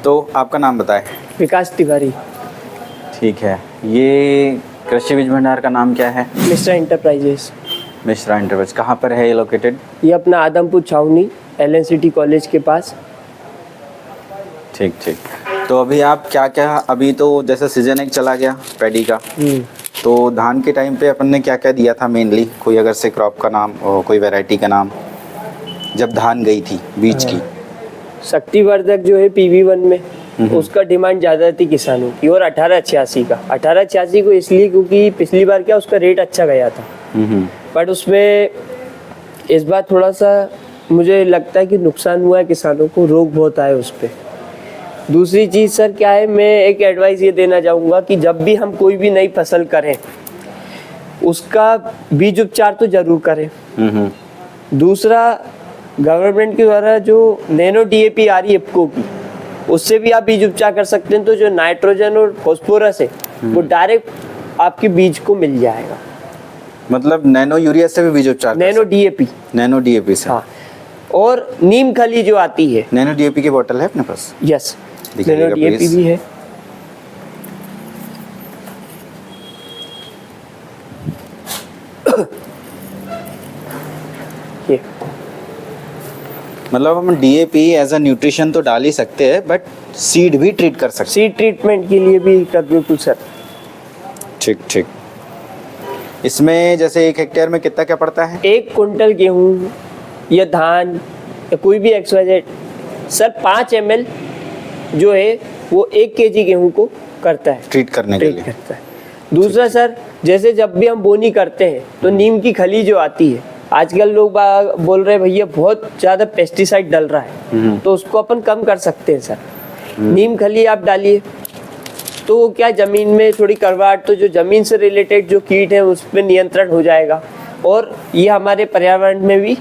तो आपका नाम बताएं। विकास तिवारी। ठीक है, ये कृषि बीज भंडार का नाम क्या है? मिश्रा इंटरप्राइजेस। मिश्रा इंटरप्राइज कहाँ पर है ये लोकेटेड? ये अपना आदमपुर छावनी LNCT कॉलेज के पास। ठीक ठीक। तो अभी आप क्या क्या, अभी तो जैसे सीजन एक चला गया पैडी का, तो धान के टाइम पे अपन ने क्या क्या दिया था मेनली? कोई अगर से क्रॉप का नाम और कोई वैरायटी का नाम जब धान गई थी बीज की? शक्तिवर्धक जो है PV1 में, उसका डिमांड ज़्यादा थी किसानों की। और 1886 का, 1886 को इसलिए क्योंकि पिछली बार क्या उसका रेट अच्छा गया था, बट उसमें इस बार थोड़ा सा मुझे लगता है कि नुकसान हुआ है किसानों को, रोग बहुत आए उस पर। दूसरी चीज़ सर क्या है, मैं एक एडवाइस ये देना चाहूँगा कि जब भी हम कोई भी नई फसल करें उसका बीज उपचार तो ज़रूर करें। दूसरा, गवर्नमेंट के द्वारा जो नैनो DAP आ रही है इफ्को की, उससे भी आप बीज उपचार कर सकते हैं। तो जो नाइट्रोजन और फॉस्फोरस है वो डायरेक्ट आपके बीज को मिल जाएगा। मतलब नैनो यूरिया से भी बीज उपचार? Nano DAP। नैनो DAP से, हाँ। और नीम खली जो आती है, नैनो DAP की बोतल है अपने पास? यस, दिखाइएगा नैनो DAP प्लीज। भी है। ये मतलब हम DAP एज अ न्यूट्रिशन तो डाल ही सकते हैं, बट सीड भी ट्रीट कर सकते हैं? सीड ट्रीटमेंट के लिए भी कर बिल्कुल सर। ठीक ठीक। इसमें जैसे 1 हेक्टेयर में कितना क्या पड़ता है? 1 कुंटल गेहूँ या धान या कोई भी XYZ सर 5 ml जो है वो 1 kg गेहूँ को करता है, ट्रीट करने के लिए। करता है। दूसरा सर, जैसे जब भी हम बोनी करते हैं तो नीम की खली जो आती है, आजकल लोग बोल रहे हैं भैया बहुत ज़्यादा पेस्टिसाइड डल रहा है, तो उसको अपन कम कर सकते हैं सर। नीम खली आप डालिए तो वो क्या ज़मीन में थोड़ी करवाहट, तो जो ज़मीन से रिलेटेड जो कीट है उस पर नियंत्रण हो जाएगा, और ये हमारे पर्यावरण में भी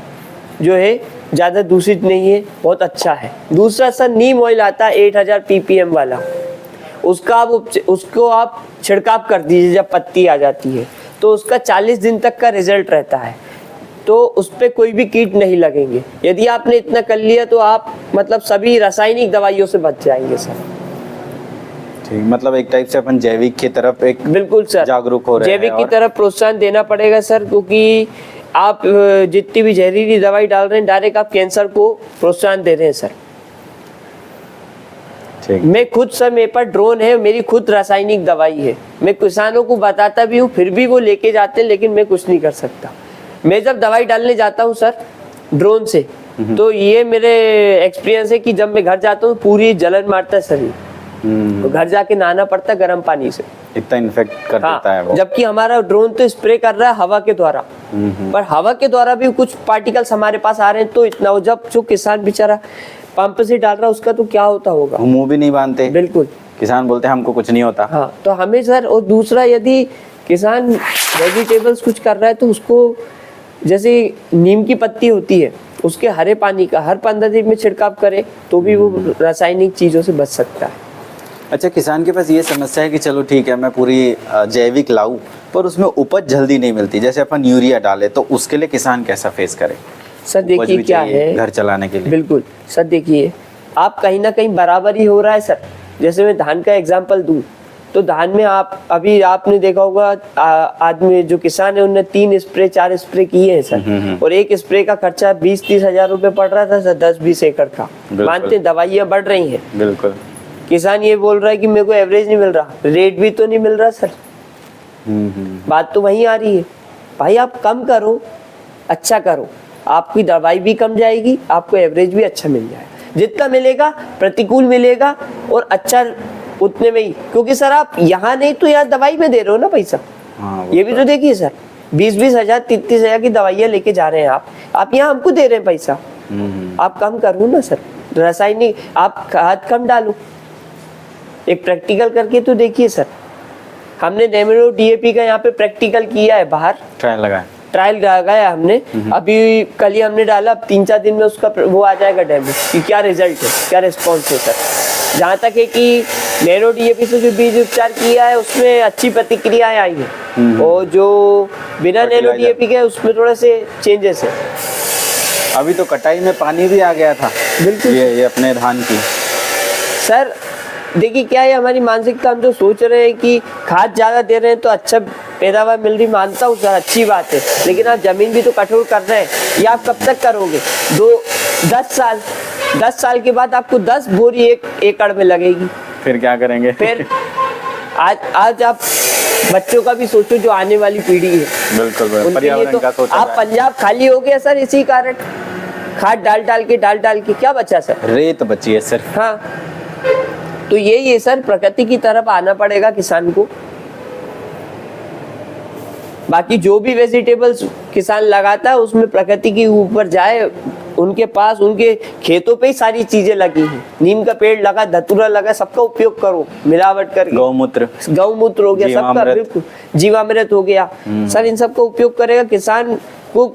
जो है ज़्यादा दूषित नहीं है, बहुत अच्छा है। दूसरा सर, नीम ऑयल आता है 8000 ppm वाला, उसको आप छिड़काव कर दीजिए जब पत्ती आ जाती है, तो उसका 40 दिन तक का रिजल्ट रहता है, तो उस पर कोई भी कीट नहीं लगेंगे। यदि आपने इतना कर लिया तो आप मतलब सभी रासायनिक दवाइयों से बच जाएंगे सर। ठीक, मतलब एक टाइप से अपन जैविक की तरफ एक बिल्कुल सर जागरूक हो रहे हैं। जैविक की तरफ प्रोत्साहन देना पड़ेगा सर, क्योंकि आप जितनी भी जहरीली दवाई डाल रहे हैं डायरेक्ट आप कैंसर को प्रोत्साहन दे रहे हैं सर। ठीक। मैं खुद सर, मेरे पास ड्रोन है, मेरी खुद रासायनिक दवाई है, मैं किसानों को बताता भी हूँ, फिर भी वो लेके जाते हैं, लेकिन मैं कुछ नहीं कर सकता। मैं जब दवाई डालने जाता हूँ सर ड्रोन से, तो ये मेरे एक्सपीरियंस है कि जब मैं घर जाता हूँ पूरी जलन मारता है शरीर, तो घर जाके नहाना पड़ता है गर्म पानी से, इतना इन्फेक्ट कर देता है वो। जबकि हमारा ड्रोन तो स्प्रे कर रहा है हवा के द्वारा, पर हवा के द्वारा भी कुछ पार्टिकल्स हमारे पास आ रहे हैं, तो इतना जब जो किसान बेचारा पंप से डाल रहा है उसका तो क्या होता होगा। मुंह भी नहीं बांधते, बिल्कुल, किसान बोलते हैं हमको कुछ नहीं होता। हाँ, तो हमें सर, और दूसरा यदि किसान वेजिटेबल्स कुछ कर रहा है तो उसको, जैसे नीम की पत्ती होती है उसके हरे पानी का हर 15 दिन में छिड़काव करे तो भी वो रासायनिक चीज़ों से बच सकता है। अच्छा, किसान के पास ये समस्या है कि चलो ठीक है मैं पूरी जैविक लाऊं, पर उसमें उपज जल्दी नहीं मिलती, जैसे अपन यूरिया डाले, तो उसके लिए किसान कैसा फेस करे? सर देखिए क्या है, घर चलाने के लिए। बिल्कुल सर, देखिए आप कहीं ना कहीं बराबर ही हो रहा है सर। जैसे मैं धान का एग्जांपल दूं तो धान में अभी आपने देखा होगा आदमी जो किसान है उनने 3 स्प्रे 4 स्प्रे किए हैं सर, और एक स्प्रे का खर्चा 20-30 हजार रुपए पड़ रहा था सर 10-20 एकड़ का। मानते दवाइयाँ बढ़ रही हैं, बिल्कुल, किसान ये बोल रहा है कि मेरे को एवरेज नहीं मिल रहा, रेट भी तो नहीं मिल रहा सर। बात तो वहीं आ रही है, भाई आप कम करो, अच्छा करो, आपकी दवाई भी कम जाएगी, आपको एवरेज भी अच्छा मिल जाएगा। जितना मिलेगा प्रतिकूल मिलेगा और अच्छा उतने में ही, क्योंकि सर आप यहाँ नहीं तो यहाँ दवाई में दे रहे हो ना पैसा। हाँ, ये भी तो देखिए सर, 20-20 हजार 30-30 हजार की दवाइयाँ लेके जा रहे हैं आप यहाँ हमको दे रहे हैं पैसा। आप कम करो ना सर, रासायनिक आप खाद कम डालो, एक प्रैक्टिकल करके तो देखिए सर। हमने नैनो DAP का यहाँ पे प्रैक्टिकल किया है, बाहर ट्रायल लगाया हमने, अभी कल ही हमने डाला, अब 3-4 दिन में उसका वो आ जाएगा डेमो कि क्या रिजल्ट है, क्या रिस्पॉन्स है सर। जहाँ तक है कि नैनो DAP से जो बीज उपचार किया है उसमें अच्छी प्रतिक्रियाएं आई है, और जो बिना नैनो DAP के उसमें थोड़े से चेंजेस है। अभी तो कटाई में पानी भी आ गया था, बिल्कुल ये अपने धान की, सर देखिए क्या है हमारी मानसिकता, हम जो सोच रहे हैं कि खाद ज़्यादा दे रहे हैं तो अच्छा पैदावार मिल रही, मानता हूँ सर अच्छी बात है, लेकिन आप ज़मीन भी तो कठोर कर रहे हैं, ये आप कब तक करोगे? 10 साल के बाद आपको 10 बोरी 1 एकड़ में लगेगी, फिर क्या करेंगे? फिर आज आप बच्चों का भी सोचो जो आने वाली पीढ़ी है, बिल्कुल उनके लिए पर्यावरण तो का सोचा आप जाए। पंजाब खाली हो गया सर इसी कारण, खाद डाल के क्या बचा सर? रेत बची है सिर्फ। हाँ, तो यही है सर, प्रकृति की तरफ आना पड़ेगा किसान को। बाकी जो भी वेजिटेबल्स किसान लगाता है उसमें प्रकृति के ऊपर जाए, उनके पास उनके खेतों पे ही सारी चीजें लगी हैं, नीम का पेड़ लगा, धतूरा लगा, सबका उपयोग करो मिलावट करके। गौमूत्र हो गया सबका, बिल्कुल जीवामृत हो गया सर, इन सबका उपयोग करेगा किसान को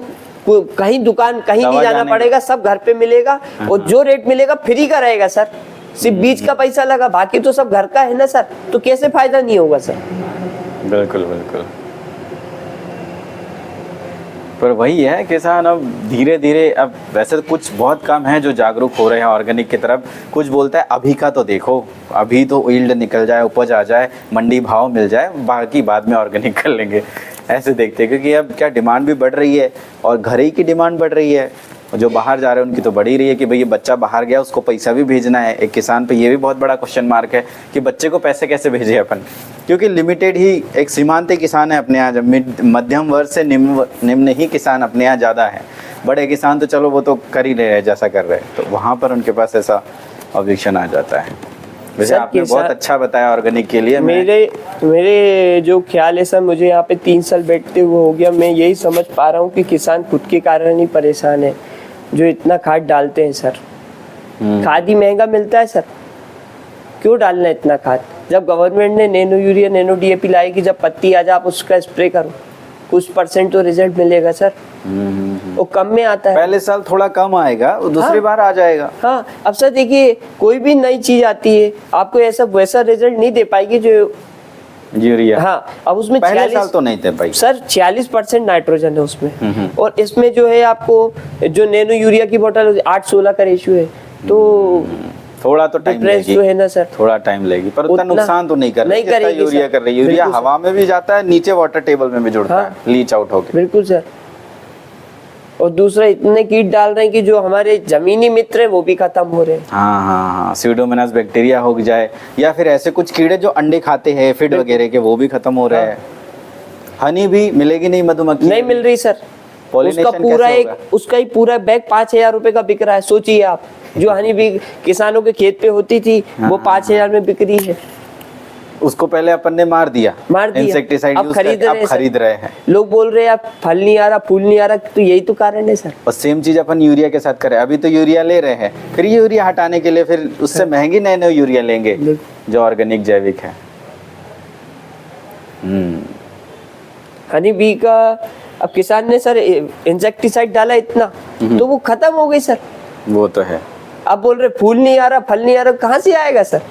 कहीं दुकान कहीं नहीं जाना पड़ेगा, सब घर पे मिलेगा और जो रेट मिलेगा फ्री का रहेगा सर, सिर्फ बीज का पैसा लगा, बाकी तो सब घर का है ना सर, तो कैसे फायदा नहीं होगा सर? बिल्कुल बिल्कुल। पर वही है किसान अब धीरे धीरे, अब वैसे तो कुछ बहुत कम है जो जागरूक हो रहे हैं ऑर्गेनिक की तरफ। कुछ बोलता है अभी का तो देखो, अभी तो यील्ड निकल जाए, उपज आ जाए, मंडी भाव मिल जाए, बाकी बाद में ऑर्गेनिक कर लेंगे, ऐसे देखते हैं। क्योंकि अब क्या डिमांड भी बढ़ रही है और घर ही की डिमांड बढ़ रही है, जो बाहर जा रहे हैं उनकी तो बढ़ ही रही है कि भाई ये बच्चा बाहर गया उसको पैसा भी भेजना है। एक किसान पे ये भी बहुत बड़ा क्वेश्चन मार्क है कि बच्चे को पैसे कैसे भेजे अपन, क्योंकि लिमिटेड ही एक सीमांत किसान है अपने यहाँ, जब मध्यम वर्ग से निम्न ही किसान अपने यहाँ ज़्यादा है। बड़े किसान तो चलो वो तो कर ही रहे हैं जैसा कर रहे हैं, तो वहाँ पर उनके पास ऐसा ऑब्जेक्शन आ जाता है। वैसे आपने बहुत अच्छा बताया ऑर्गेनिक के लिए। मेरे जो ख्याल है सर, मुझे यहाँ पे 3 साल बैठते हुए हो गया, मैं यही समझ पा रहा हूँ कि किसान खुद के कारण ही परेशान है, जो इतना खाद डालते हैं सर। खाद ही महंगा मिलता है सर, क्यों डालना इतना खाद? जब गवर्नमेंट ने नैनो यूरिया नैनो DAP लाई कि जब पत्ती आ जाए आप उसका स्प्रे करो, कुछ % तो रिजल्ट मिलेगा सर। वो कम में आता है, पहले साल थोड़ा कम आएगा, वो दूसरी बार आ जाएगा। हाँ, अब सर देखिए कोई भी नई चीज आती है आपको ऐसा वैसा रिजल्ट नहीं दे पाएगी जो यूरिया। हाँ, अब उसमें पहले साल तो नहीं थे भाई सर, 46% नाइट्रोजन है उसमें, और इसमें जो है आपको जो नैनो यूरिया की बोतल 8-16 का रेशियो है, तो थोड़ा तो टाइम लेगी, तो है ना सर, थोड़ा टाइम लेगी, पर उतना नुकसान तो नहीं कर रही जितना यूरिया कर रही है। यूरिया हवा में भी जाता है, नीचे वाटर टेबल में भी जुड़ता है, लीच आउट होके। बिल्कुल सर। और दूसरा इतने कीट डाल रहे हैं कि जो हमारे जमीनी मित्र हैं वो भी खत्म हो रहे हैं। हाँ हाँ हाँ, स्यूडोमोनास बैक्टीरिया हो जाए या फिर ऐसे कुछ कीड़े जो अंडे खाते हैं फीड वगैरह के, वो भी खत्म हो रहे हैं। हनी भी मिलेगी नहीं, मधुमक्खी नहीं मिल रही सर। उसका ही पूरा बैग 5,000 रुपए का बिक रहा है, सोचिए आप। जो हनी भी किसानों के खेत पे होती थी वो 5,000 में बिक रही है। उसको पहले अपन ने मार दिया इंसेक्टिसाइड यूज करके, अब खरीद रहे हैं। लोग बोल रहे हैं अब फल नहीं आ रहा, फूल नहीं आ रहा, तो यही तो कारण है सर। और सेम चीज अपन यूरिया के साथ करें, अभी तो यूरिया ले रहे हैं, फिर यूरिया हटाने के लिए फिर उससे महंगी नए यूरिया लेंगे जो ऑर्गेनिक जैविक है। हनी बी का अब किसान ने सर इंसेक्टिसाइड डाला इतना, तो वो खत्म हो गई सर। वो तो है। अब बोल रहे फूल नहीं आ रहा, फल नहीं आ रहा, कहाँ से आएगा सर?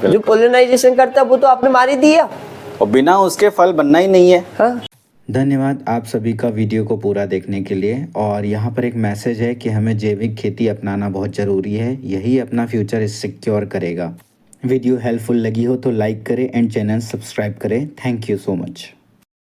जो पोलिनाइजेशन करता है वो तो आपने मार ही दिया, और बिना उसके फल बनना ही नहीं है। हाँ। धन्यवाद आप सभी का वीडियो को पूरा देखने के लिए। और यहाँ पर एक मैसेज है कि हमें जैविक खेती अपनाना बहुत ज़रूरी है, यही अपना फ्यूचर सिक्योर करेगा। वीडियो हेल्पफुल लगी हो तो लाइक करें एंड चैनल सब्सक्राइब करें। Thank you so much.